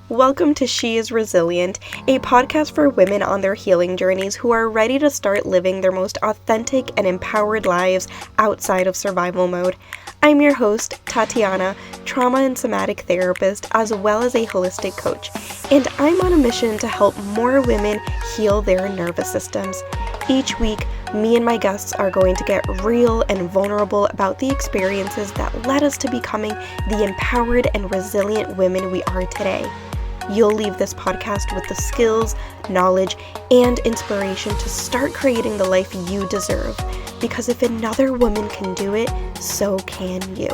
Welcome to She is Resilient, a podcast for women on their healing journeys who are ready to start living their most authentic and empowered lives outside of survival mode. I'm your host, Tatiana, trauma and somatic therapist, as well as a holistic coach, and I'm on a mission to help more women heal their nervous systems. Each week, me and my guests are going to get real and vulnerable about the experiences that led us to becoming the empowered and resilient women we are today. You'll leave this podcast with the skills, knowledge, and inspiration to start creating the life you deserve. Because if another woman can do it, so can you.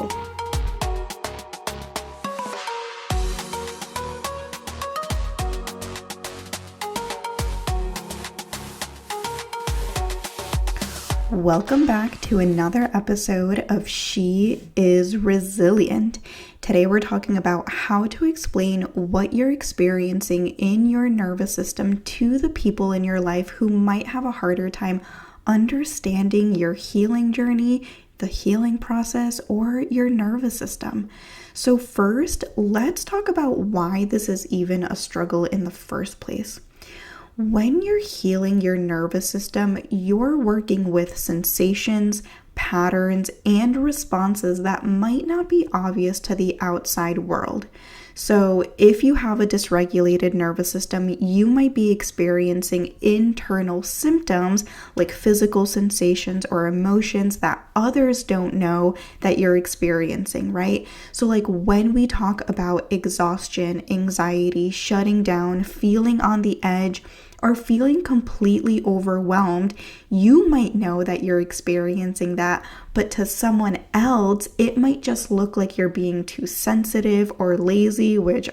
Welcome back to another episode of She is Resilient. Today we're talking about how to explain what you're experiencing in your nervous system to the people in your life who might have a harder time understanding your healing journey, the healing process, or your nervous system. So first, let's talk about why this is even a struggle in the first place. When you're healing your nervous system, you're working with sensations, patterns, and responses that might not be obvious to the outside world. So if you have a dysregulated nervous system, you might be experiencing internal symptoms like physical sensations or emotions that others don't know that you're experiencing, right? So like when we talk about exhaustion, anxiety, shutting down, feeling on the edge, or feeling completely overwhelmed, you might know that you're experiencing that, but to someone else, it might just look like you're being too sensitive or lazy, which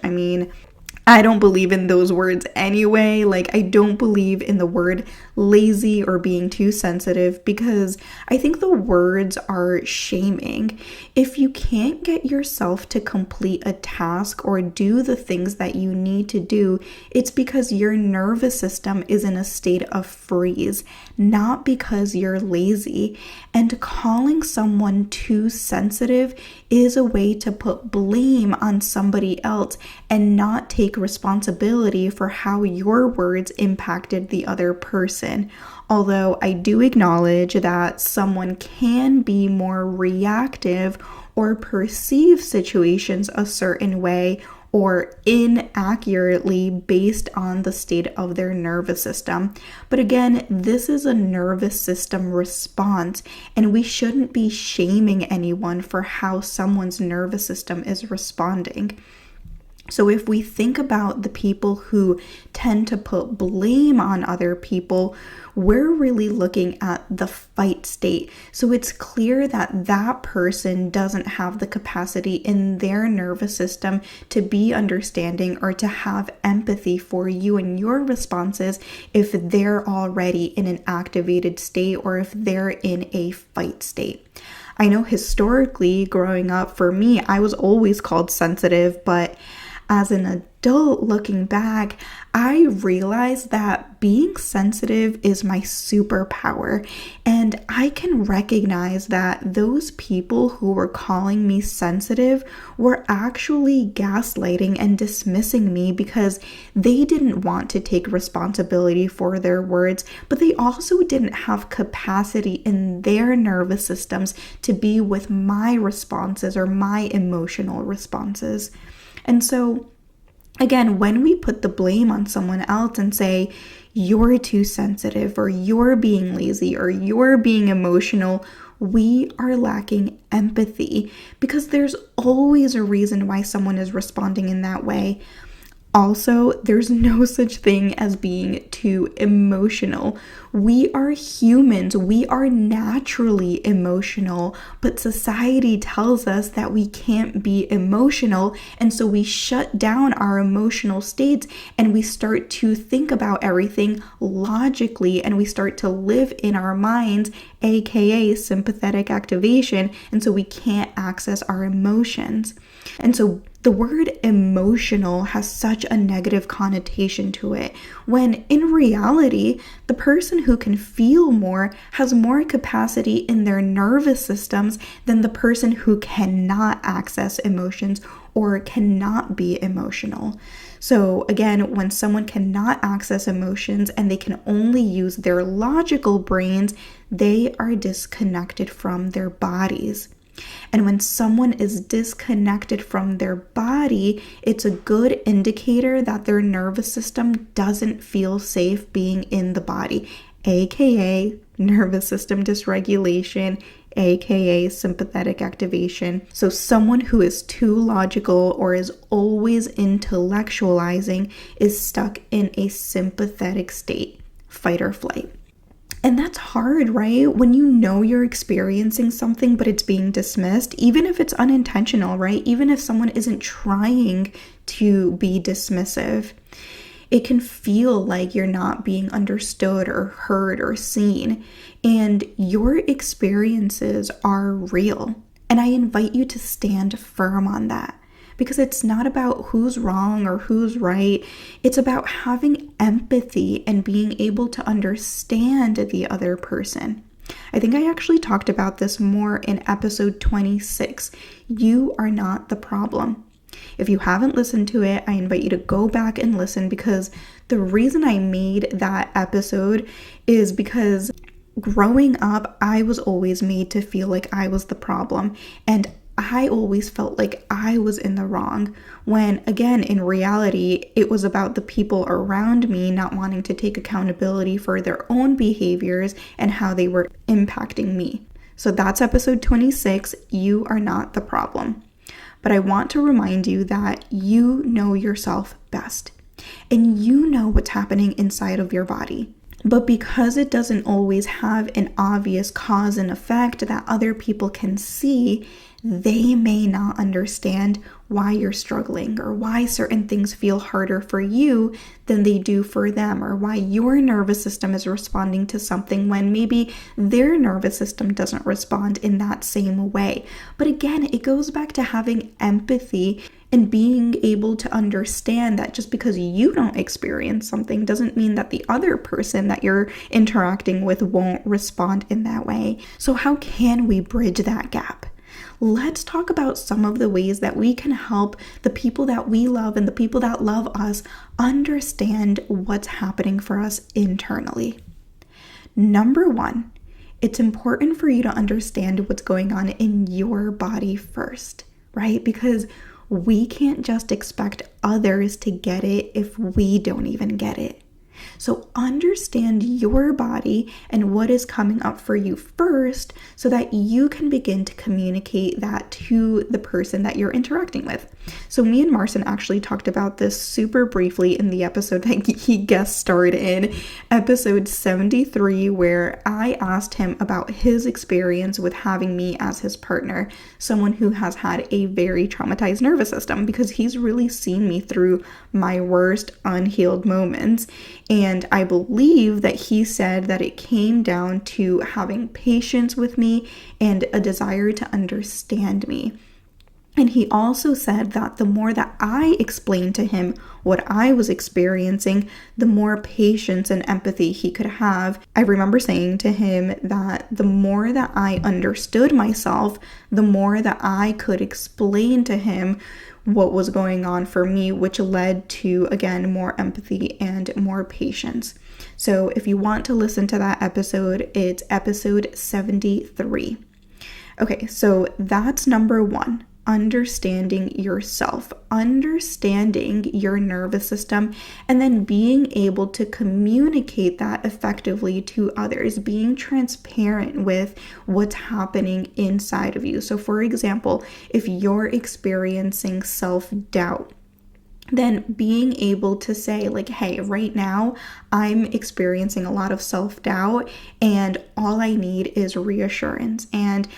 I don't believe in those words anyway. I don't believe in the word lazy or being too sensitive because I think the words are shaming. If you can't get yourself to complete a task or do the things that you need to do, it's because your nervous system is in a state of freeze, not because you're lazy. And calling someone too sensitive is a way to put blame on somebody else and not take responsibility for how your words impacted the other person. Although I do acknowledge that someone can be more reactive or perceive situations a certain way or inaccurately based on the state of their nervous system. But again, this is a nervous system response, and we shouldn't be shaming anyone for how someone's nervous system is responding. So if we think about the people who tend to put blame on other people, we're really looking at the fight state. So it's clear that that person doesn't have the capacity in their nervous system to be understanding or to have empathy for you and your responses if they're already in an activated state or if they're in a fight state. I know historically growing up, for me, I was always called sensitive, but as an adult looking back, I realized that being sensitive is my superpower, and I can recognize that those people who were calling me sensitive were actually gaslighting and dismissing me because they didn't want to take responsibility for their words, but they also didn't have capacity in their nervous systems to be with my responses or my emotional responses. And so, again, when we put the blame on someone else and say, you're too sensitive, or you're being lazy, or you're being emotional, we are lacking empathy because there's always a reason why someone is responding in that way. Also, there's no such thing as being too emotional. We are humans. We are naturally emotional, but society tells us that we can't be emotional, and so we shut down our emotional states and we start to think about everything logically and we start to live in our minds, aka sympathetic activation, and so we can't access our emotions. And so The word emotional has such a negative connotation to it, when in reality, the person who can feel more has more capacity in their nervous systems than the person who cannot access emotions or cannot be emotional. So again, when someone cannot access emotions and they can only use their logical brains, they are disconnected from their bodies. And when someone is disconnected from their body, it's a good indicator that their nervous system doesn't feel safe being in the body, aka nervous system dysregulation, aka sympathetic activation. So someone who is too logical or is always intellectualizing is stuck in a sympathetic state, fight or flight. And that's hard, right? When you know you're experiencing something, but it's being dismissed, even if it's unintentional, right? Even if someone isn't trying to be dismissive, it can feel like you're not being understood or heard or seen. And your experiences are real. And I invite you to stand firm on that. Because it's not about who's wrong or who's right. It's about having empathy and being able to understand the other person. I think I actually talked about this more in episode 26. You are not the problem. If you haven't listened to it, I invite you to go back and listen, because the reason I made that episode is because growing up, I was always made to feel like I was the problem, and I always felt like I was in the wrong, when again, in reality, it was about the people around me not wanting to take accountability for their own behaviors and how they were impacting me. So that's episode 26, You Are Not the Problem. But I want to remind you that you know yourself best, and you know what's happening inside of your body. But because it doesn't always have an obvious cause and effect that other people can see, they may not understand why you're struggling, or why certain things feel harder for you than they do for them, or why your nervous system is responding to something when maybe their nervous system doesn't respond in that same way. But again, it goes back to having empathy and being able to understand that just because you don't experience something doesn't mean that the other person that you're interacting with won't respond in that way. So how can we bridge that gap? Let's talk about some of the ways that we can help the people that we love and the people that love us understand what's happening for us internally. Number one, it's important for you to understand what's going on in your body first, right? Because we can't just expect others to get it if we don't even get it. So understand your body and what is coming up for you first, so that you can begin to communicate that to the person that you're interacting with. So me and Marcin actually talked about this super briefly in the episode that he guest starred in, episode 73, where I asked him about his experience with having me as his partner, someone who has had a very traumatized nervous system, because he's really seen me through my worst unhealed moments. And I believe that he said that it came down to having patience with me and a desire to understand me. And he also said that the more that I explained to him what I was experiencing, the more patience and empathy he could have. I remember saying to him that the more that I understood myself, the more that I could explain to him what was going on for me, which led to, again, more empathy and more patience. So if you want to listen to that episode, it's episode 73. Okay, so that's number one. Understanding yourself, understanding your nervous system, and then being able to communicate that effectively to others, being transparent with what's happening inside of you. So for example, if you're experiencing self-doubt, then being able to say like, hey, right now I'm experiencing a lot of self-doubt and all I need is reassurance. And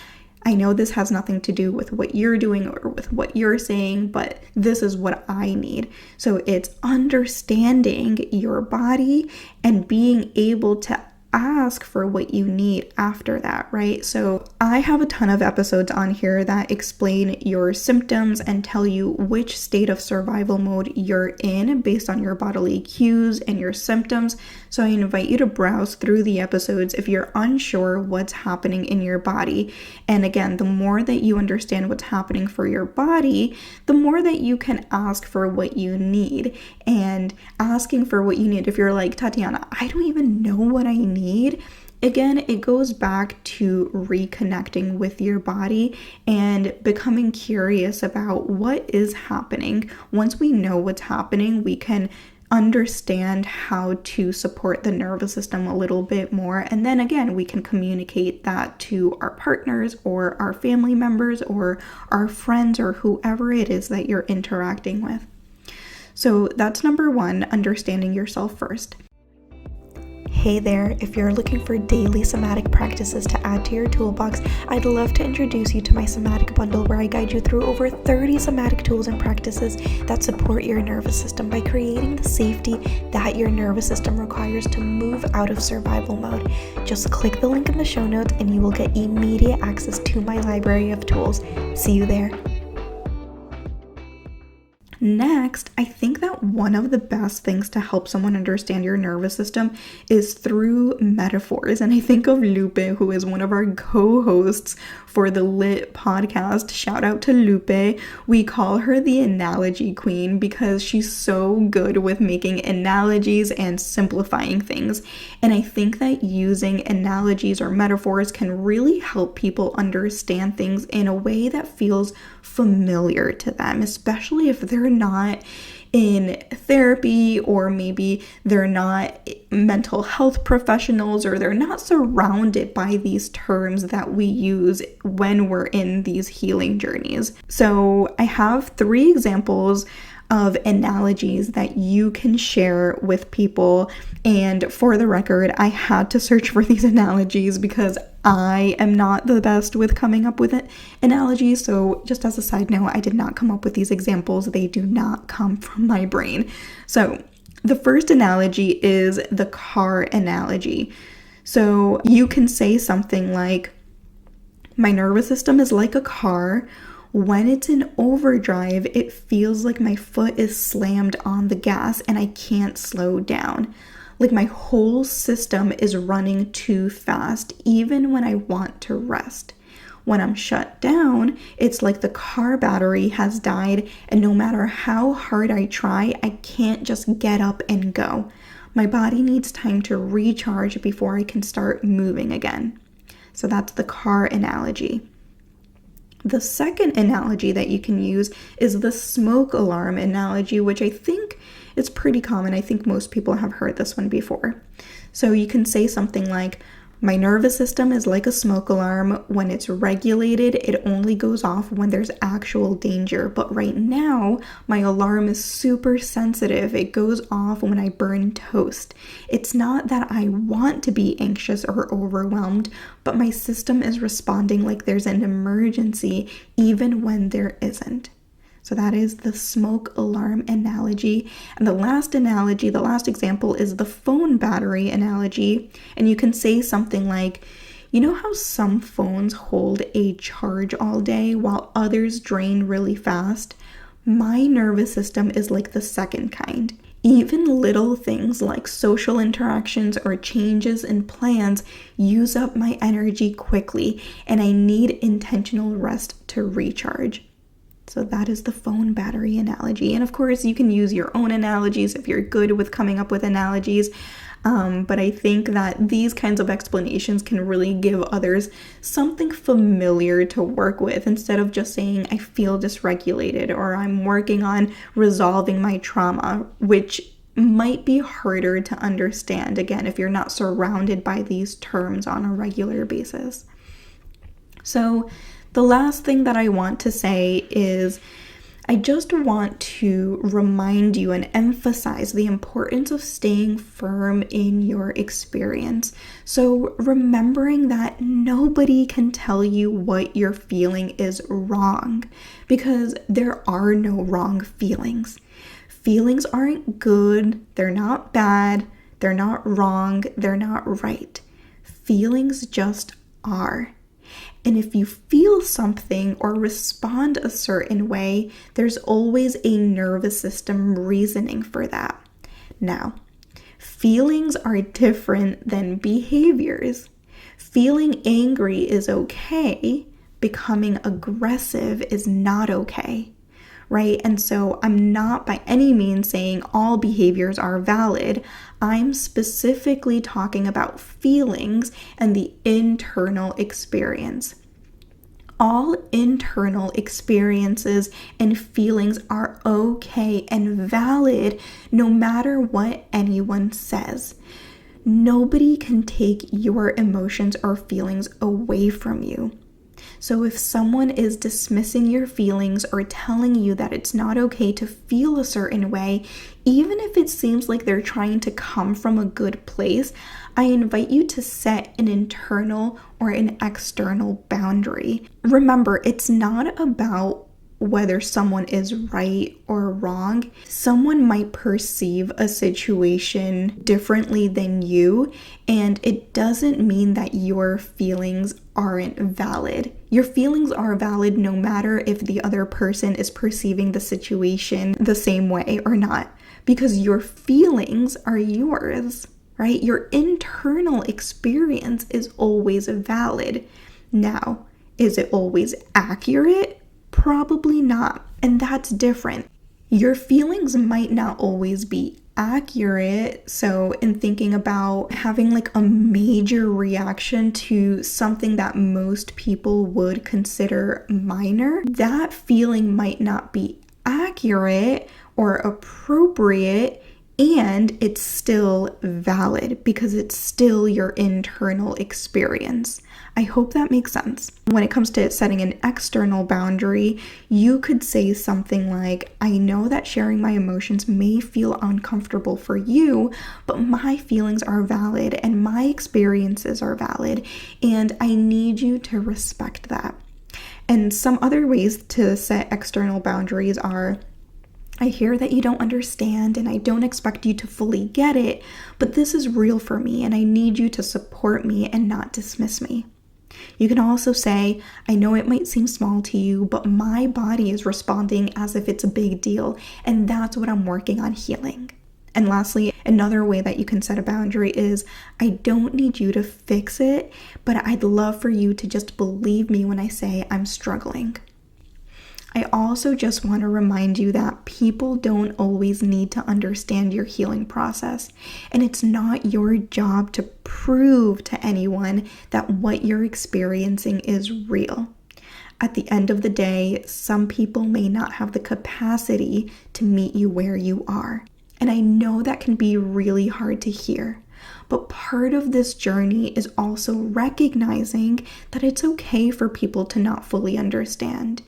I know this has nothing to do with what you're doing or with what you're saying, but this is what I need. So it's understanding your body and being able to ask for what you need after that, right? So I have a ton of episodes on here that explain your symptoms and tell you which state of survival mode you're in based on your bodily cues and your symptoms. So I invite you to browse through the episodes if you're unsure what's happening in your body. And again, the more that you understand what's happening for your body, the more that you can ask for what you need. And asking for what you need, if you're like, Tatiana, I don't even know what I need. Again, it goes back to reconnecting with your body and becoming curious about what is happening. Once we know what's happening, we can understand how to support the nervous system a little bit more. And then again, we can communicate that to our partners or our family members or our friends or whoever it is that you're interacting with. So that's number one, understanding yourself first. Hey there, if you're looking for daily somatic practices to add to your toolbox, I'd love to introduce you to my somatic bundle where I guide you through over 30 somatic tools and practices that support your nervous system by creating the safety that your nervous system requires to move out of survival mode. Just click the link in the show notes and you will get immediate access to my library of tools. See you there. Next, I think that one of the best things to help someone understand your nervous system is through metaphors. And I think of Lupe, who is one of our co-hosts for the Lit podcast. Shout out to Lupe. We call her the analogy queen because she's so good with making analogies and simplifying things. And I think that using analogies or metaphors can really help people understand things in a way that feels familiar to them, especially if they're not in therapy or maybe they're not mental health professionals or they're not surrounded by these terms that we use when we're in these healing journeys. So I have 3 examples of analogies that you can share with people. And for the record, I had to search for these analogies because I am not the best with coming up with analogies. So just as a side note, I did not come up with these examples. They do not come from my brain. So the first analogy is the car analogy. So you can say something like, my nervous system is like a car. When it's in overdrive, it feels like my foot is slammed on the gas and I can't slow down. Like my whole system is running too fast, even when I want to rest. When I'm shut down, it's like the car battery has died, and no matter how hard I try, I can't just get up and go. My body needs time to recharge before I can start moving again. So that's the car analogy. The second analogy that you can use is the smoke alarm analogy, which I think is pretty common. I think most people have heard this one before. So you can say something like, my nervous system is like a smoke alarm. When it's regulated, it only goes off when there's actual danger. But right now, my alarm is super sensitive. It goes off when I burn toast. It's not that I want to be anxious or overwhelmed, but my system is responding like there's an emergency, even when there isn't. So that is the smoke alarm analogy. And the last analogy, the last example is the phone battery analogy. And you can say something like, you know how some phones hold a charge all day while others drain really fast? My nervous system is like the second kind. Even little things like social interactions or changes in plans use up my energy quickly, and I need intentional rest to recharge. So that is the phone battery analogy. And of course, you can use your own analogies if you're good with coming up with analogies. But I think that these kinds of explanations can really give others something familiar to work with instead of just saying, I feel dysregulated or I'm working on resolving my trauma, which might be harder to understand, again, if you're not surrounded by these terms on a regular basis. So the last thing that I want to say is I just want to remind you and emphasize the importance of staying firm in your experience. So remembering that nobody can tell you what you're feeling is wrong, because there are no wrong feelings. Feelings aren't good, they're not bad, they're not wrong, they're not right. Feelings just are. And if you feel something or respond a certain way, there's always a nervous system reasoning for that. Now, feelings are different than behaviors. Feeling angry is okay. Becoming aggressive is not okay, right? And so I'm not by any means saying all behaviors are valid. I'm specifically talking about feelings and the internal experience. All internal experiences and feelings are okay and valid no matter what anyone says. Nobody can take your emotions or feelings away from you. So if someone is dismissing your feelings or telling you that it's not okay to feel a certain way, even if it seems like they're trying to come from a good place, I invite you to set an internal or an external boundary. Remember, it's not about whether someone is right or wrong. Someone might perceive a situation differently than you, and it doesn't mean that your feelings aren't valid. Your feelings are valid no matter if the other person is perceiving the situation the same way or not, because your feelings are yours, right? Your internal experience is always valid. Now, is it always accurate? Probably not, and that's different. Your feelings might not always be accurate. So in thinking about having like a major reaction to something that most people would consider minor, that feeling might not be accurate or appropriate, and it's still valid because it's still your internal experience. I hope that makes sense. When it comes to setting an external boundary, you could say something like, I know that sharing my emotions may feel uncomfortable for you, but my feelings are valid and my experiences are valid, and I need you to respect that. And some other ways to set external boundaries are, I hear that you don't understand and I don't expect you to fully get it, but this is real for me and I need you to support me and not dismiss me. You can also say, I know it might seem small to you, but my body is responding as if it's a big deal, and that's what I'm working on healing. And lastly, another way that you can set a boundary is, I don't need you to fix it, but I'd love for you to just believe me when I say I'm struggling. I also just want to remind you that people don't always need to understand your healing process, and it's not your job to prove to anyone that what you're experiencing is real. At the end of the day, some people may not have the capacity to meet you where you are, and I know that can be really hard to hear. But part of this journey is also recognizing that it's okay for people to not fully understand.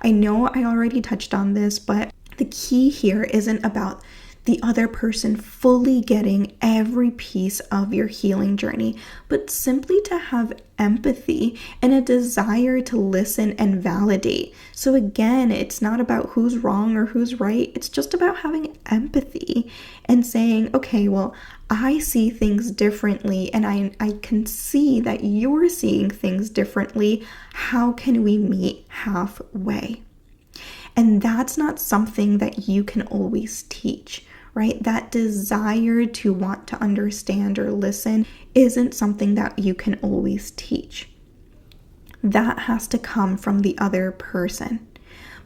I know I already touched on this, but the key here isn't about the other person fully getting every piece of your healing journey, but simply to have empathy and a desire to listen and validate. So again, it's not about who's wrong or who's right. It's just about having empathy and saying, okay, well, I see things differently and I can see that you're seeing things differently. How can we meet halfway? And that's not something that you can always teach, right? That desire to want to understand or listen isn't something that you can always teach. That has to come from the other person.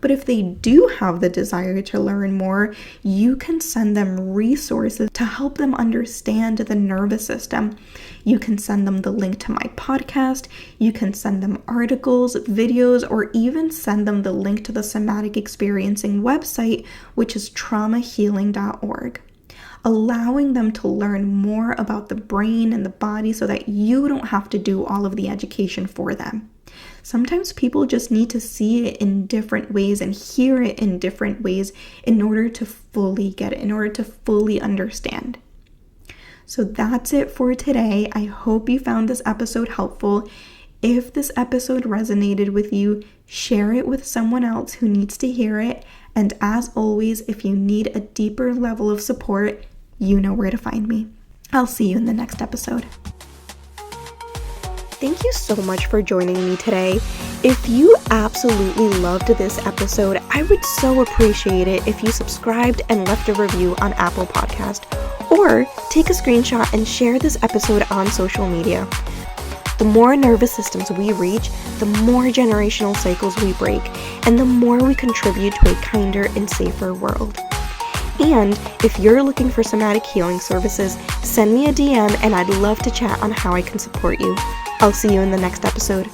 But if they do have the desire to learn more, you can send them resources to help them understand the nervous system. You can send them the link to my podcast. You can send them articles, videos, or even send them the link to the Somatic Experiencing website, which is traumahealing.org. Allowing them to learn more about the brain and the body so that you don't have to do all of the education for them. Sometimes people just need to see it in different ways and hear it in different ways in order to fully get it, in order to fully understand. So that's it for today. I hope you found this episode helpful. If this episode resonated with you, share it with someone else who needs to hear it. And as always, if you need a deeper level of support, you know where to find me. I'll see you in the next episode. thank you so much for joining me today. If you absolutely loved this episode, I would so appreciate it if you subscribed and left a review on Apple Podcast, or take a screenshot and share this episode on social media. The more nervous systems we reach, the more generational cycles we break, and the more we contribute to a kinder and safer world. And if you're looking for somatic healing services, send me a DM and I'd love to chat on how I can support you. I'll see you in the next episode.